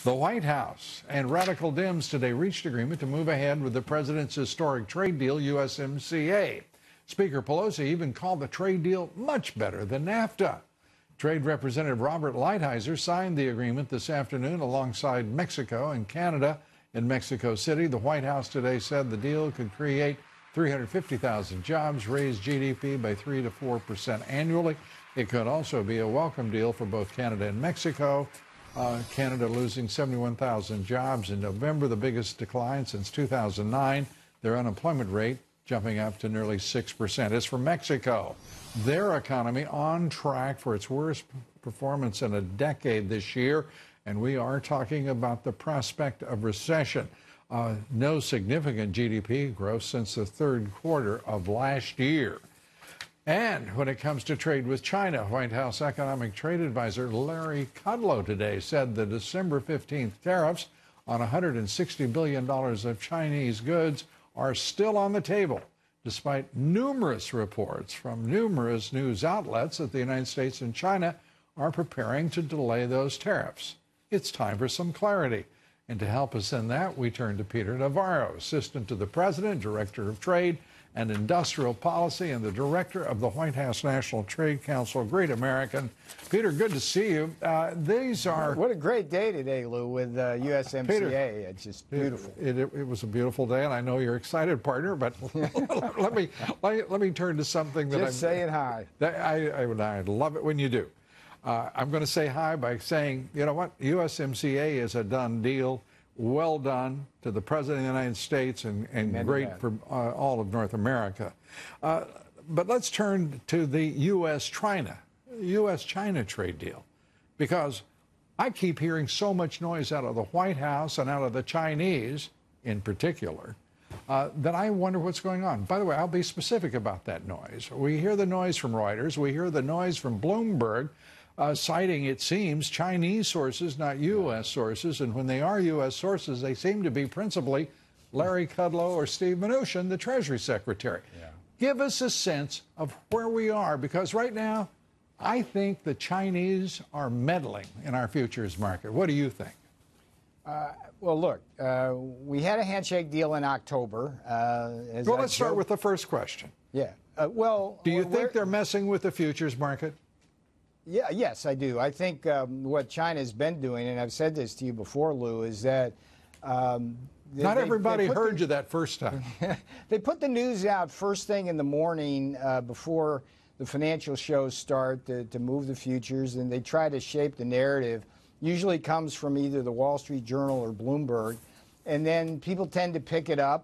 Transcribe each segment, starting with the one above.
The White House and radical Dems today reached agreement to move ahead with the president's historic trade deal, USMCA. Speaker Pelosi even called the trade deal much better than NAFTA. Trade Representative Robert Lighthizer signed the agreement this afternoon alongside Mexico and Canada in Mexico City. The White House today said the deal could create 350,000 jobs, raise GDP by 3 to 4% annually. It could also be a welcome deal for both Canada and Mexico. Canada losing 71,000 jobs in November, the biggest decline since 2009. Their unemployment rate jumping up to nearly 6%. As for Mexico, their economy on track for its worst performance in a decade this year, and we are talking about the prospect of recession. No significant GDP growth since the third quarter of last year. And when it comes to trade with China, White House Economic Trade Advisor Larry Kudlow today said the December 15th tariffs on $160 billion of Chinese goods are still on the table, despite numerous reports from numerous news outlets that the United States and China are preparing to delay those tariffs. It's time for some clarity. And to help us in that, we turn to Peter Navarro, Assistant to the President, Director of Trade and Industrial Policy, and the Director of the White House National Trade Council. Great American. Peter, good to see you. These are... What a great day today, Lou, with USMCA. Peter, it's just beautiful. It was a beautiful day, and I know you're excited, partner, but let me turn to something that just saying hi. I love it when you do. I'm going to say hi by saying, you know what, USMCA is a done deal. Well done to the President of the United States and great for all of North America. But let's turn to the U.S. China trade deal, because I keep hearing so much noise out of the White House and out of the Chinese in particular that I wonder what's going on. By the way, I'll be specific about that noise. We hear the noise from Reuters. We hear the noise from Bloomberg. Citing, it seems, Chinese sources, not U.S. sources. And when they are U.S. sources, they seem to be principally Larry Kudlow or Steve Mnuchin, the Treasury Secretary. Yeah. Give us a sense of where we are, because right now, I think the Chinese are meddling in our futures market. What do you think? Well, look, we had a handshake deal in October. Well, let's start with the first question. Yeah. Do you think they're messing with the futures market? Yeah, yes, I do. I think what China's been doing, and I've said this to you before, Lou, is that... Not everybody heard you that first time. They put the news out first thing in the morning before the financial shows start to move the futures, and they try to shape the narrative. Usually comes from either the Wall Street Journal or Bloomberg, and then people tend to pick it up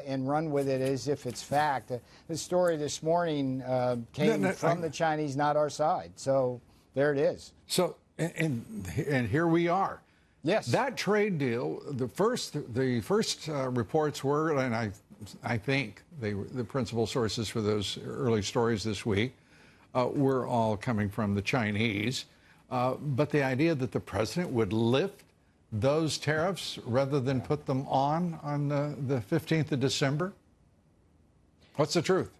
and run with it as if it's fact. The story this morning came from the Chinese, not our side. So there it is. So, and here we are. Yes. That trade deal, the first reports were, and I think the principal sources for those early stories this week were all coming from the Chinese. But the idea that the president would lift those tariffs rather than put them on the 15th of December? What's the truth?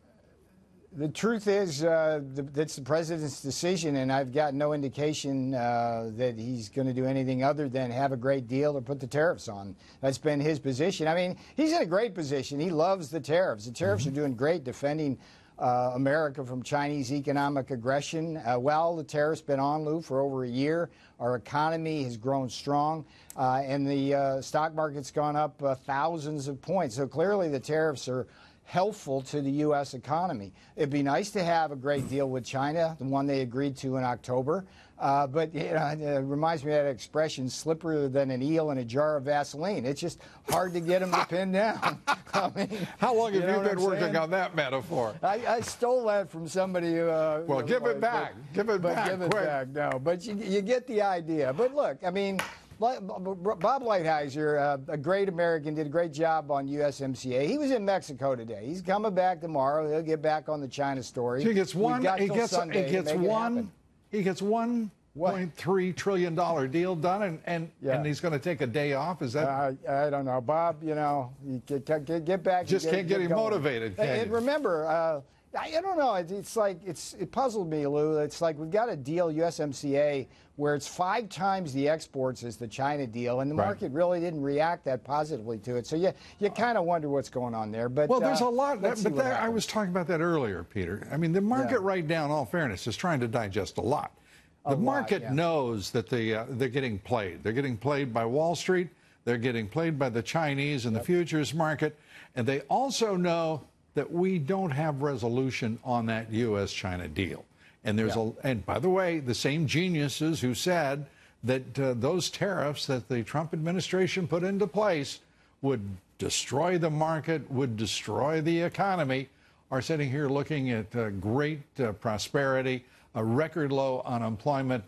The truth is that's the president's decision, and I've got no indication that he's going to do anything other than have a great deal or put the tariffs on. That's been his position. I mean, he's in a great position. He loves the tariffs. The tariffs are doing great defending America from Chinese economic aggression. Well, the tariffs been on, Lou, for over a year. Our economy has grown strong, and the stock market's gone up thousands of points. So clearly the tariffs are helpful to the U.S. economy. It'd be nice to have a great deal with China, the one they agreed to in October. But you know, it reminds me of that expression, slipperier than an eel in a jar of Vaseline. It's just hard to get them to pin down. I mean, how long have you been working on that metaphor? I stole that from somebody who... well, give it back. Give it back. Give it back, no. But you get the idea. But look, I mean... Bob Lighthizer, a great American, did a great job on USMCA. He was in Mexico today. He's coming back tomorrow. He'll get back on the China story. So he gets $1.3 trillion deal done, and he's going to take a day off. Is that? I don't know, Bob. You know, you get back. Just can't get him motivated. And remember, I don't know. It's like it puzzled me, Lou. It's like we've got a deal, USMCA, where it's 5 times the exports as the China deal, and the market really didn't react that positively to it. So you kind of wonder what's going on there. But well, there's a lot. I was talking about that earlier, Peter. I mean, the market right now, in all fairness, is trying to digest a lot. The market knows that they're getting played. They're getting played by Wall Street. They're getting played by the Chinese and the futures market. And they also know that we don't have resolution on that U.S. China deal. And there's and by the way, the same geniuses who said that those tariffs that the Trump administration put into place would destroy the market, would destroy the economy, are sitting here looking at great prosperity, a record low unemployment.